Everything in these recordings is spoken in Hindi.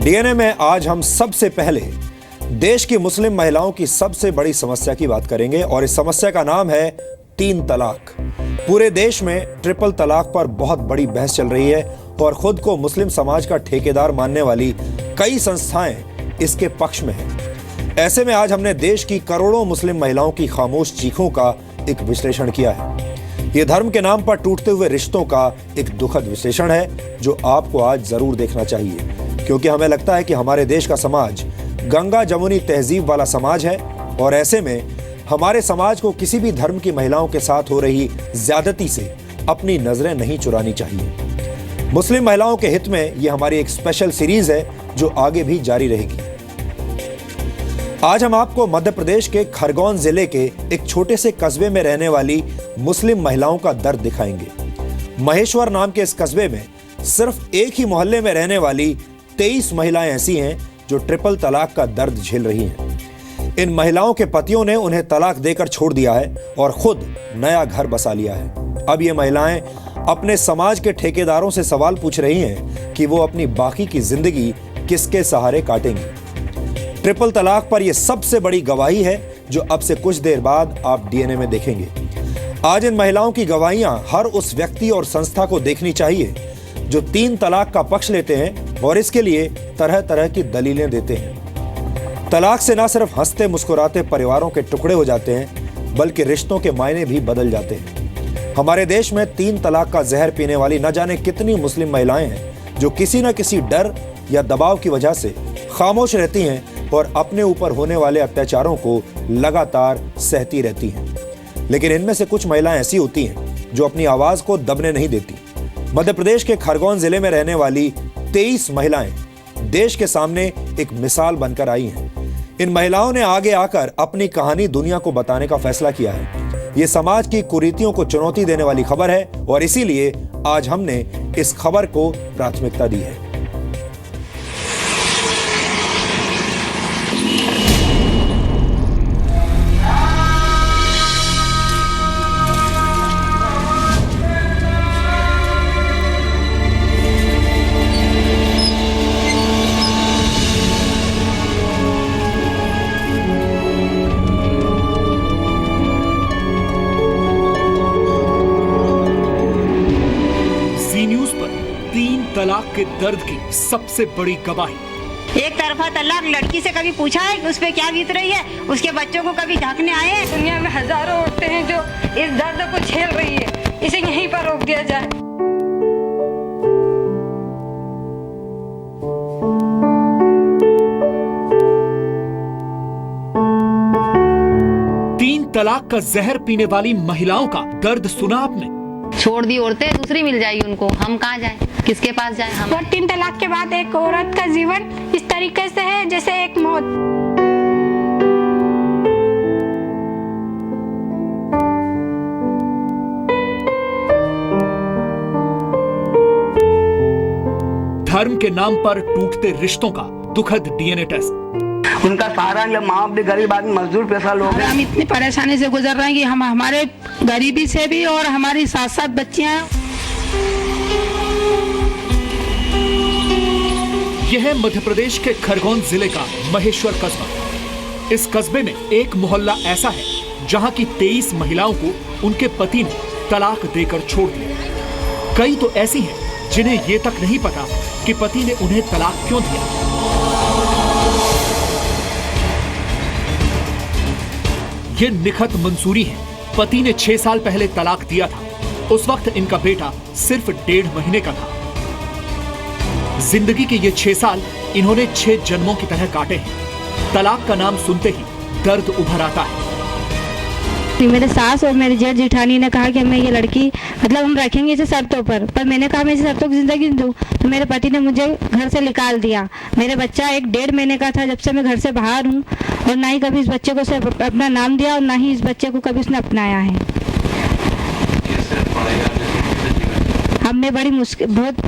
डीएनए में आज हम सबसे पहले देश की मुस्लिम महिलाओं की सबसे बड़ी समस्या की बात करेंगे और इस समस्या का नाम है 3 तलाक। पूरे देश में ट्रिपल तलाक पर बहुत बड़ी बहस चल रही है और खुद को मुस्लिम समाज का ठेकेदार मानने वाली कई संस्थाएं इसके पक्ष में हैं। ऐसे में आज हमने देश की करोड़ों मुस्लिम महिलाओं की खामोश चीखों का एक विश्लेषण किया है। ये धर्म के नाम पर टूटते हुए रिश्तों का एक दुखद विश्लेषण है जो आपको आज जरूर देखना चाहिए, क्योंकि हमें लगता है कि हमारे देश का समाज गंगा जमुनी तहजीब वाला समाज है और ऐसे में हमारे समाज को किसी भी धर्म की महिलाओं के साथ हो रही ज्यादती से अपनी नजरें नहीं चुरानी चाहिए। मुस्लिम महिलाओं के हित में यह हमारी एक स्पेशल सीरीज है जो आगे भी जारी रहेगी। आज हम आपको मध्य प्रदेश के खरगोन जिले के एक छोटे से कस्बे में रहने वाली मुस्लिम महिलाओं का दर्द दिखाएंगे। महेश्वर नाम के इस कस्बे में सिर्फ एक ही मोहल्ले में रहने वाली 23 महिलाएं ऐसी हैं जो ट्रिपल तलाक का दर्द झेल रही हैं। इन महिलाओं के पतियों ने उन्हें तलाक देकर छोड़ दिया है और खुद नया घर बसा लिया है। अब ये महिलाएं अपने समाज के ठेकेदारों से सवाल पूछ रही हैं कि वो अपनी बाकी की जिंदगी किसके सहारे काटेंगी। ट्रिपल तलाक पर यह सबसे बड़ी गवाही है जो अब से कुछ देर बाद आप डीएनए में देखेंगे। आज इन महिलाओं की गवाहियां हर उस व्यक्ति और संस्था को देखनी चाहिए जो 3 तलाक का पक्ष लेते हैं और इसके लिए तरह तरह की दलीलें देते हैं। तलाक से न सिर्फ हंसते मुस्कुराते परिवारों के टुकड़े हो जाते हैं बल्कि रिश्तों के मायने भी बदल जाते हैं। हमारे देश में 3 तलाक का जहर पीने वाली न जाने कितनी मुस्लिम महिलाएं हैं जो किसी न किसी डर या दबाव की वजह से खामोश रहती हैं और अपने ऊपर होने वाले अत्याचारों को लगातार सहती रहती हैं। लेकिन इनमें से कुछ महिलाएं ऐसी होती हैं जो अपनी आवाज को दबने नहीं देती। मध्य प्रदेश के खरगोन जिले में रहने वाली 23 महिलाएं देश के सामने एक मिसाल बनकर आई हैं। इन महिलाओं ने आगे आकर अपनी कहानी दुनिया को बताने का फैसला किया है। ये समाज की कुरीतियों को चुनौती देने वाली खबर है और इसीलिए आज हमने इस खबर को प्राथमिकता दी है। तलाक के दर्द की सबसे बड़ी गवाही। एक तरफा तलाक लड़की से कभी पूछा है कि उस पे क्या बीत रही है, उसके बच्चों को कभी झांकने आए हैं? दुनिया में हजारों औरतें हैं जो इस दर्द को झेल रही है, इसे यहीं पर रोक दिया जाए। तीन तलाक का जहर पीने वाली महिलाओं का दर्द सुना आपने? छोड़ दी औरतें, दूसरी मिल जाएगी उनको, हम कहाँ जाएं, किसके पास जाएं हम? और 3 तलाक के बाद एक औरत का जीवन इस तरीके से है जैसे एक मौत। धर्म के नाम पर टूटते रिश्तों का दुखद डीएनए टेस्ट। उनका सहारा माँ बाप भी गरीब आदमी मजदूर पैसा लोग हैं। हम इतनी परेशानी से गुजर रहे हैं कि हम हमारे गरीबी से भी और हमारी 7-7 बच्चियां हैं। यह है मध्य प्रदेश के खरगोन जिले का महेश्वर कस्बा। इस कस्बे में एक मोहल्ला ऐसा है जहां की 23 महिलाओं को उनके पति ने तलाक देकर छोड़ दिया। कई तो ऐसी हैं जिन्हें ये तक नहीं पता कि पति ने उन्हें तलाक क्यों दिया। ये निखत मंसूरी है। पति ने 6 साल पहले तलाक दिया था। उस वक्त इनका बेटा सिर्फ 1.5 महीने का था। जिंदगी के ये 6 साल इन्होंने 6 जन्मों की तरह काटे हैं। तलाक का नाम सुनते ही दर्द उभर आता है। मेरे सास और मेरी जेठ जेठानी ने कहा कि हमें ये लड़की मतलब हम रखेंगे इसे शर्तों पर मैंने कहा मैं इसे शर्तों की जिंदगी दूं, तो मेरे पति ने मुझे घर से निकाल दिया। मेरे बच्चा 1-1.5 महीने का था जब से मैं घर से बाहर हूँ और ना ही कभी इस बच्चे को सिर्फ अपना नाम दिया और ना ही इस बच्चे को कभी उसने अपनाया है। अब मैं बड़ी बहुत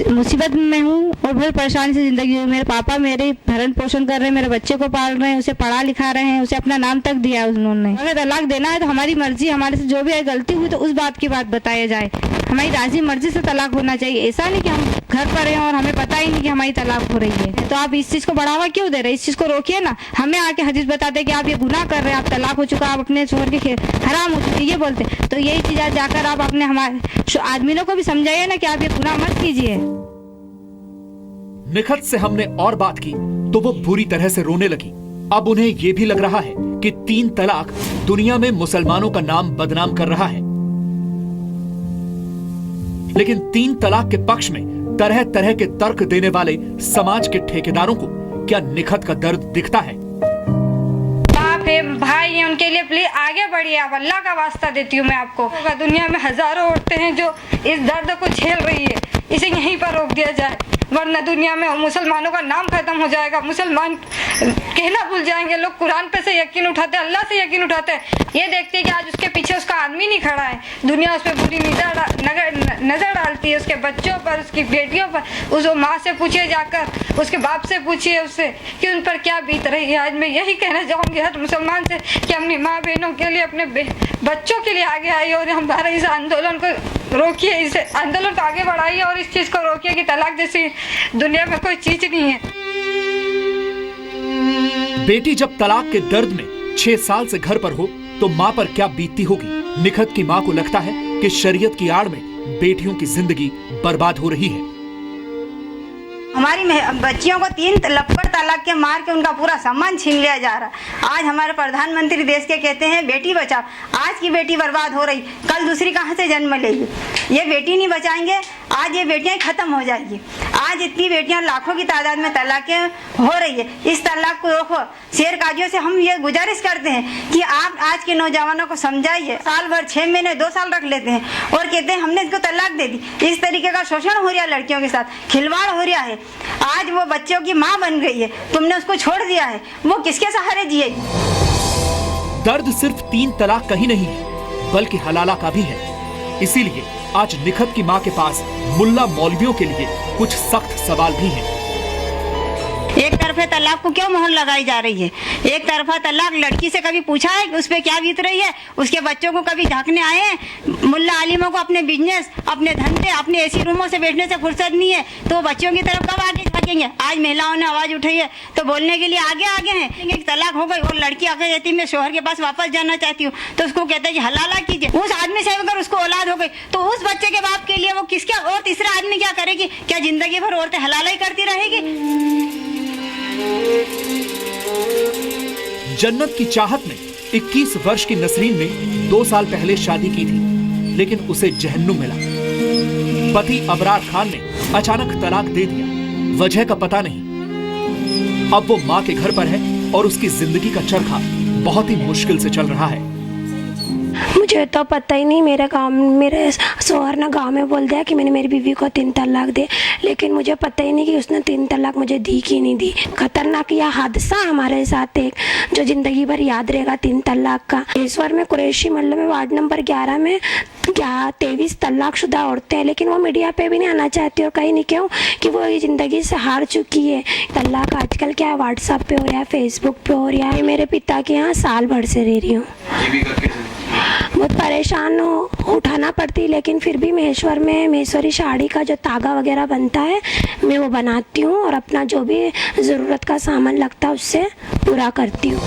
मुसीबत में हूँ और बहुत परेशानी से जिंदगी है। मेरे पापा मेरे भरण पोषण कर रहे हैं, मेरे बच्चे को पाल रहे हैं, उसे पढ़ा लिखा रहे हैं, उसे अपना नाम तक दिया उन्होंने। अगर तलाक देना है तो हमारी मर्जी, हमारे से जो भी गलती हुई तो उस बात की बात बताया जाए। हमारी राजी मर्जी से तलाक होना चाहिए। ऐसा नहीं कि हम घर पर हैं और हमें पता ही नहीं कि हमारी तलाक हो रही है। तो आप इस चीज को बढ़ावा क्यों दे रहे हैं? इस चीज को रोकिए ना। हमें आके हदीस बताते हैं कि आप ये गुनाह कर रहे हैं, आप तलाक हो चुका, आप अपने शोहर के हराम हो चुके, ये बोलते। तो यही चीज आज जाकर आप अपने हमारे आदमियों को भी समझाइए ना कि आप ये गुनाह मत कीजिए। निखत से हमने और बात की तो वो बुरी तरह से रोने लगी। अब उन्हें ये भी लग रहा है कि 3 तलाक दुनिया में मुसलमानों का नाम बदनाम कर रहा है। लेकिन 3 तलाक के पक्ष में तरह तरह के तर्क देने वाले समाज के ठेकेदारों को क्या निखत का दर्द दिखता है? बाप है, भाई है, उनके लिए प्लीज आगे बढ़िए आप। अल्लाह का वास्ता देती हूँ मैं आपको। दुनिया में हजारों औरतें हैं जो इस दर्द को झेल रही है, इसे यहीं पर रोक दिया जाए, वरना दुनिया में मुसलमानों का नाम खत्म हो जाएगा। मुसलमान कहना भूल जाएंगे। लोग कुरान पे से यकीन उठाते हैं, अल्लाह से यकीन उठाते हैं। ये देखते हैं कि आज उसके पीछे उसका आदमी नहीं खड़ा है, दुनिया उस पर बुरी नजर डालती है, उसके बच्चों पर, उसकी बेटियों पर। उस माँ से पूछिए जाकर, उसके बाप से पूछिए उससे कि उन पर क्या बीत रही है। आज मैं यही कहना चाहूंगी हर मुसलमान से कि अपनी माँ बहनों के लिए, अपने बच्चों के लिए आगे आइए और हमारे इस आंदोलन को रोकिए, इस आंदोलन को आगे बढ़ाइए और इस चीज को रोकिए कि तलाक जैसी दुनिया में कोई चीज नहीं है। बेटी जब तलाक के दर्द में 6 साल से घर पर हो तो माँ पर क्या बीतती होगी। निखत की माँ को लगता है कि शरीयत की आड़ में बेटियों की जिंदगी बर्बाद हो रही है। हमारी बच्चियों को 3 लपड़ तलाक के मार के उनका पूरा सम्मान छीन लिया जा रहा। आज हमारे प्रधानमंत्री देश के कहते हैं बेटी बचाओ। आज की बेटी बर्बाद हो रही, कल दूसरी कहाँ से जन्म लेगी? ये बेटी नहीं बचाएंगे, आज ये बेटियां खत्म हो जाएगी। आज इतनी बेटियां लाखों की तादाद में तलाकें हो रही है। इस तलाक को रोको। शेर काजियों से हम ये गुजारिश करते हैं कि आप आज के नौजवानों को समझाइए। साल भर 6 महीने 2 साल रख लेते हैं और कहते हैं हमने इसको तलाक दे दी। इस तरीके का शोषण हो रहा है, लड़कियों के साथ खिलवाड़ हो रहा है। आज वो बच्चों की माँ बन गई है, तुमने उसको छोड़ दिया है, वो किसके सहारे जिएगी? दर्द सिर्फ 3 तलाक का ही नहीं है बल्कि हलाला का भी है। इसीलिए आज निखत की माँ के पास मुल्ला मौलवियों के लिए कुछ सख्त सवाल भी हैं। एक तरफा तलाक को क्यों मोहर लगाई जा रही है? एक तरफा तलाक लड़की से कभी पूछा है कि उस पर क्या बीत रही है? उसके बच्चों को कभी झांकने आए हैं? मुल्ला आलिमों को अपने बिजनेस, अपने धंधे, अपने एसी रूमों से बैठने से फुर्सत नहीं है, तो वो बच्चों की तरफ कब आगे झांकेंगे? आज महिलाओं ने आवाज उठाई है तो बोलने के लिए आगे हैं। तलाक हो गई और लड़की आकर कहती है मैं शोहर के पास वापस जाना चाहती हूँ, तो उसको कहता है कि हलाला कीजिए। उस आदमी से अगर उसको औलाद हो गई तो उस बच्चे के बाप के लिए वो किसके और तीसरा आदमी क्या करेगी? क्या जिंदगी भर औरतें हलाला ही करती रहेगी? जन्नत की चाहत में 21 वर्ष की नसरीन ने 2 साल पहले शादी की थी, लेकिन उसे जहन्नुम मिला। पति अबरार खान ने अचानक तलाक दे दिया, वजह का पता नहीं। अब वो माँ के घर पर है और उसकी जिंदगी का चरखा बहुत ही मुश्किल से चल रहा है। मुझे तो पता ही नहीं। मेरे शोहर ने गांव में बोल दिया कि मैंने मेरी बीवी को 3 तलाक दे, लेकिन मुझे पता ही नहीं कि उसने 3 तलाक मुझे दी कि नहीं दी। खतरनाक यह हादसा हमारे साथ एक जो जिंदगी भर याद रहेगा 3 तलाक का। ईश्वर में कुरैशी मोहल्ले में वार्ड नंबर 11 में 23 तलाकशुदा औरतें हैं, लेकिन वो मीडिया पे भी नहीं आना चाहती और कहीं नहीं क्यों कि वो ये जिंदगी से हार चुकी है। तलाक आजकल क्या व्हाट्सएप पे हो रहा है, फेसबुक पे हो रहा है। मेरे पिता के यहाँ साल भर से रह रही हूँ, बहुत परेशान उठाना पड़ती, लेकिन फिर भी महेश्वरी साड़ी का जो तागा वगैरह बनता है मैं वो बनाती हूँ और अपना जो भी ज़रूरत का सामान लगता है उससे पूरा करती हूँ।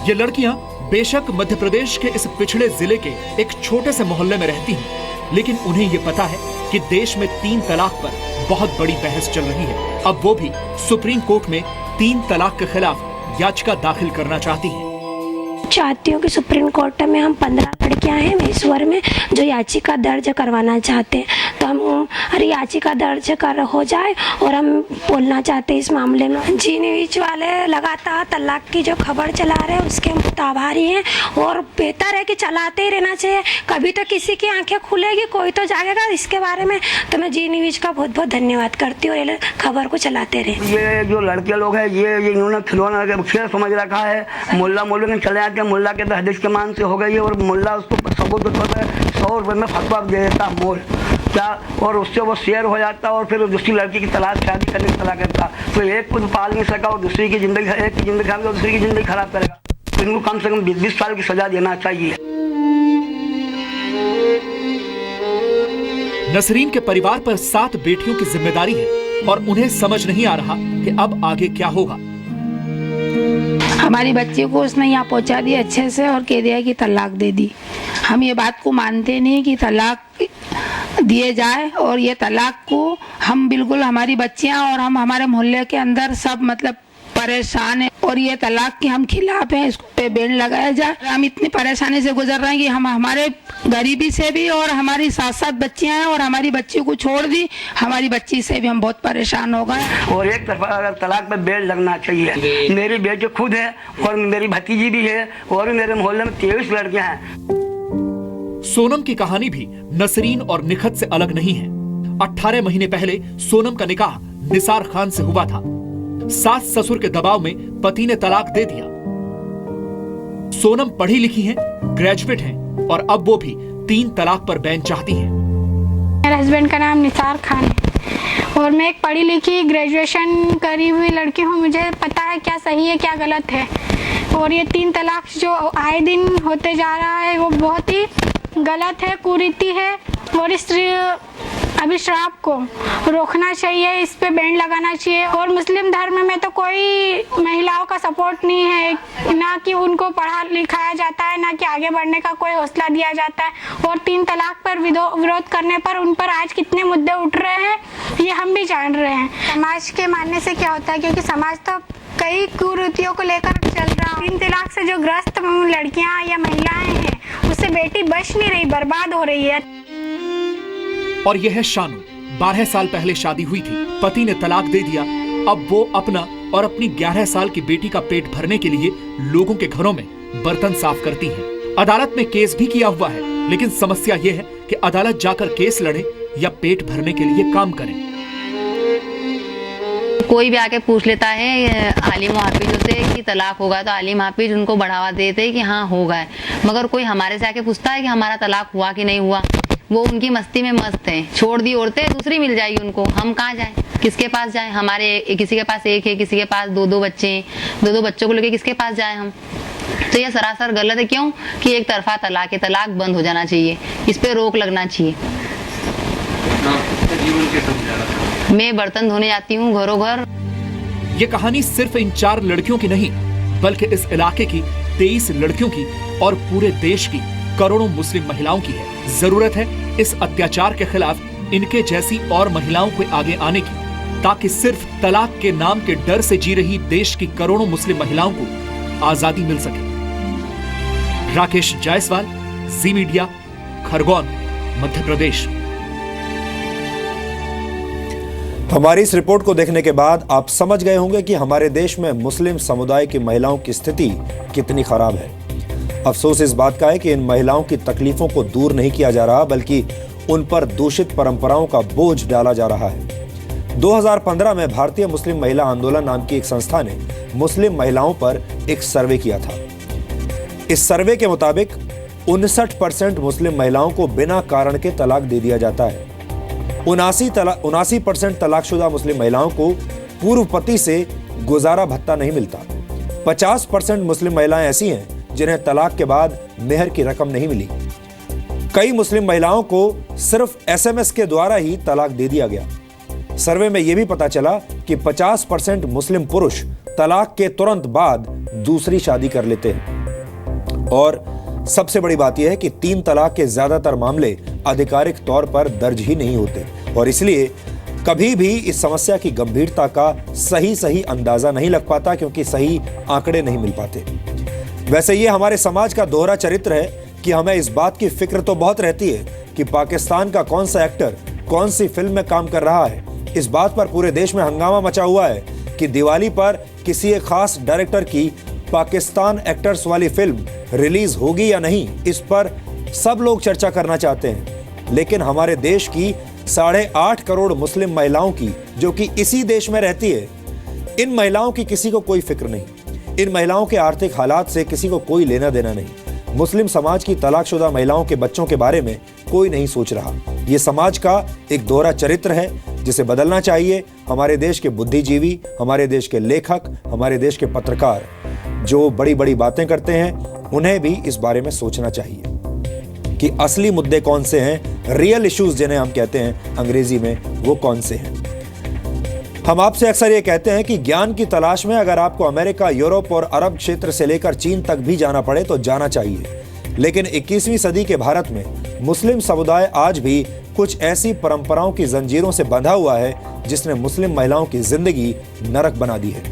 ये लड़कियां बेशक मध्य प्रदेश के इस पिछड़े जिले के एक छोटे से मोहल्ले में रहती हैं, लेकिन उन्हें ये पता है कि देश में 3 तलाक पर बहुत बड़ी बहस चल रही है। अब वो भी सुप्रीम कोर्ट में 3 तलाक के खिलाफ याचिका दाखिल करना चाहती हैं। चाहती हूँ कि सुप्रीम कोर्ट में हम 15 लड़कियां हैं महेश्वर में जो याचिका दर्ज करवाना चाहते हैं, तो हम याचिका दर्ज हो जाए और हम बोलना चाहते हैं इस मामले में। जी न्यूज वाले लगातार तलाक की जो खबर चला रहे हैं उसके हम आभारी हैं और बेहतर है कि चलाते ही रहना चाहिए। कभी तो किसी की आंखें खुलेगी, कोई तो जागेगा इसके बारे में। तो मैं जी न्यूज का बहुत बहुत धन्यवाद करती हूँ, ये खबर को चलाते रहे। ये जो लड़के लोग हैं ये इन्होंने खिलौना खेल समझ रखा है। मुल्ला मौलवी चले आते हैं, मुल्ला के तो हदीस के मान से हो गई है और मुल्ला उसको सबूत के तौर पर 100 रुपये में फतवा दे देता मोल क्या, और उससे वो शेयर हो जाता और फिर दूसरी लड़की की तलाश शादी करने की सलाह करता। तो एक खुद पाल नहीं सका और दूसरी की जिंदगी, एक की जिंदगी खराब और दूसरी की जिंदगी खराब करेगा। तो इनको कम से कम 20 साल की सजा देना चाहिए। नसरीन के परिवार पर 7 बेटियों की जिम्मेदारी है और उन्हें समझ नहीं आ रहा कि अब आगे क्या होगा। हमारी बच्ची को उसने यहाँ पहुँचा दिया अच्छे से और कह दिया कि तलाक दे दी। हम ये बात को मानते नहीं कि तलाक दिए जाए, और ये तलाक को हम बिल्कुल, हमारी बच्चियाँ और हम हमारे मोहल्ले के अंदर सब मतलब परेशान है, और ये तलाक के हम खिलाफ हैं। इसको पे बैन लगाया जाए। हम इतनी परेशानी से गुजर रहे हैं कि हम हमारे गरीबी से भी, और हमारी 7 बच्चियां हैं और हमारी बच्ची को छोड़ दी, हमारी बच्ची से भी हम बहुत परेशान हो गए। और एक तरफा अगर तलाक पे बैन लगना चाहिए। मेरी बेटी खुद है और मेरी भतीजी भी है और मेरे मोहल्ले में 23 लड़कियां हैं। सोनम की कहानी भी नसरीन और निखत से अलग नहीं है। 18 महीने पहले सोनम का निकाह निसार खान से हुआ था। सास ससुर के दबाव में पति ने तलाक दे दिया। सोनम पढ़ी लिखी हैं, ग्रेजुएट हैं और अब वो भी 3 तलाक पर बैन चाहती हैं। मेरे हस्बैंड का नाम निसार खान है और मैं एक पढ़ी लिखी ग्रेजुएशन करी हुई लड़की हूँ। मुझे पता है क्या सही है क्या गलत है, और ये 3 तलाक जो आए दिन होते जा रहा है वो बहुत ही गलत है, कुरीति है, और इस अभिश्राप को रोकना चाहिए, इस पे बैन लगाना चाहिए। और मुस्लिम धर्म में तो कोई महिलाओं का सपोर्ट नहीं है, ना कि उनको पढ़ा लिखाया जाता है, ना कि आगे बढ़ने का कोई हौसला दिया जाता है। और 3 तलाक पर विरोध करने पर उन पर आज कितने मुद्दे उठ रहे हैं ये हम भी जान रहे हैं। समाज के मानने से क्या होता है, क्योंकि समाज तो कई कुरीतियों को लेकर चल रहा है। 3 तलाक से जो ग्रस्त लड़कियां या महिलाएं हैं उससे बेटी बच नहीं रही, बर्बाद हो रही है। और यह है शानू। 12 साल पहले शादी हुई थी, पति ने तलाक दे दिया। अब वो अपना और अपनी 11 साल की बेटी का पेट भरने के लिए लोगों के घरों में बर्तन साफ करती हैं। अदालत में केस भी किया हुआ है, लेकिन समस्या यह है कि अदालत जाकर केस लड़े या पेट भरने के लिए काम करें। कोई भी आके पूछ लेता है आलिम हाफिजों से कि तलाक होगा, तो आलिम हाफिज उनको बढ़ावा देते हैं कि हाँ होगा है, मगर कोई हमारे से आके पूछता है कि हमारा तलाक हुआ कि नहीं हुआ। वो उनकी मस्ती में मस्त हैं, छोड़ दी औरतें, दूसरी मिल जाएगी उनको। हम कहाँ जाएं, किसके पास जाएं? हमारे किसी के पास 1 है, किसी के पास 2 बच्चे हैं, 2 बच्चों को लेके किसके पास जाएं हम? तो ये सरासर गलत है। क्यों कि एक तरफा तलाक है, तलाक बंद हो जाना चाहिए, इस पे रोक लगना चाहिए। मैं बर्तन धोने जाती हूँ घरों घर। ये कहानी सिर्फ इन 4 लड़कियों की नहीं, बल्कि इस इलाके की 23 लड़कियों की और पूरे देश की करोड़ों मुस्लिम महिलाओं की है। जरूरत है इस अत्याचार के खिलाफ इनके जैसी और महिलाओं को आगे आने की, ताकि सिर्फ तलाक के नाम के डर से जी रही देश की करोड़ों मुस्लिम महिलाओं को आजादी मिल सके। राकेश जायसवाल, जी मीडिया, खरगोन, मध्य प्रदेश। हमारी इस रिपोर्ट को देखने के बाद आप समझ गए होंगे कि हमारे देश में मुस्लिम समुदाय की महिलाओं की स्थिति कितनी खराब है। अफसोस इस बात का है कि इन महिलाओं की तकलीफों को दूर नहीं किया जा रहा, बल्कि उन पर दूषित परंपराओं का बोझ डाला जा रहा है। 2015 में भारतीय मुस्लिम महिला आंदोलन नाम की एक संस्था ने मुस्लिम महिलाओं पर एक सर्वे किया था। इस सर्वे के मुताबिक 59% मुस्लिम महिलाओं को बिना कारण के तलाक दे दिया जाता है। 79% तलाकशुदा मुस्लिम महिलाओं को पूर्व पति से गुजारा भत्ता नहीं मिलता। 50% मुस्लिम महिलाएं ऐसी हैं जिन्हें तलाक के बाद मेहर की रकम नहीं मिली। कई मुस्लिम महिलाओं को सिर्फ SMS के द्वारा ही तलाक दे दिया गया। सर्वे में यह भी पता चला कि 50% मुस्लिम पुरुष तलाक के तुरंत बाद दूसरी शादी कर लेते हैं। और सबसे बड़ी बात यह है कि 3 तलाक के ज्यादातर मामले आधिकारिक तौर पर दर्ज ही नहीं होते, और इसलिए कभी भी इस समस्या की गंभीरता का सही अंदाजा नहीं लग पाता, क्योंकि सही आंकड़े नहीं मिल पाते। वैसे ये हमारे समाज का दोहरा चरित्र है कि हमें इस बात की फिक्र तो बहुत रहती है कि पाकिस्तान का कौन सा एक्टर कौन सी फिल्म में काम कर रहा है। इस बात पर पूरे देश में हंगामा मचा हुआ है कि दिवाली पर किसी एक खास डायरेक्टर की पाकिस्तान एक्टर्स वाली फिल्म रिलीज होगी या नहीं, इस पर सब लोग चर्चा करना चाहते हैं। लेकिन हमारे देश की 8.5 करोड़ मुस्लिम महिलाओं की, जो कि इसी देश में रहती है, इन महिलाओं की किसी को कोई फिक्र नहीं। इन महिलाओं के आर्थिक हालात से किसी को कोई लेना देना नहीं। मुस्लिम समाज की तलाकशुदा महिलाओं के बच्चों के बारे में कोई नहीं सोच रहा। ये समाज का एक दोहरा चरित्र है जिसे बदलना चाहिए। हमारे देश के बुद्धिजीवी, हमारे देश के लेखक, हमारे देश के पत्रकार जो बड़ी बड़ी बातें करते हैं, उन्हें भी इस बारे में सोचना चाहिए। कि असली मुद्दे कौन से हैं, रियल इश्यूज जिन्हें हम कहते हैं अंग्रेजी में, वो कौन से हैं। हम आपसे अक्सर ये कहते हैं कि ज्ञान की तलाश में अगर आपको अमेरिका, यूरोप और अरब क्षेत्र से लेकर चीन तक भी जाना पड़े तो जाना चाहिए, लेकिन 21वीं सदी के भारत में मुस्लिम समुदाय आज भी कुछ ऐसी परंपराओं की जंजीरों से बंधा हुआ है जिसने मुस्लिम महिलाओं की जिंदगी नरक बना दी है।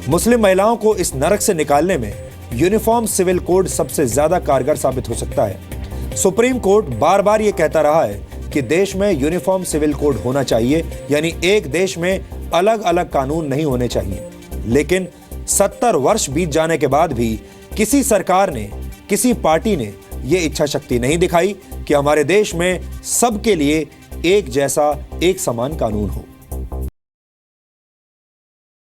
मुस्लिम महिलाओं को इस नरक से निकालने में यूनिफॉर्म सिविल कोड सबसे ज्यादा कारगर साबित हो सकता है। सुप्रीम कोर्ट बार बार ये कहता रहा है कि देश में यूनिफॉर्म सिविल कोड होना चाहिए, यानी एक देश में अलग अलग कानून नहीं होने चाहिए। लेकिन 70 वर्ष बीत जाने के बाद भी किसी सरकार ने, किसी पार्टी ने ये इच्छा शक्ति नहीं दिखाई कि हमारे देश में सबके लिए एक जैसा, एक समान कानून हो।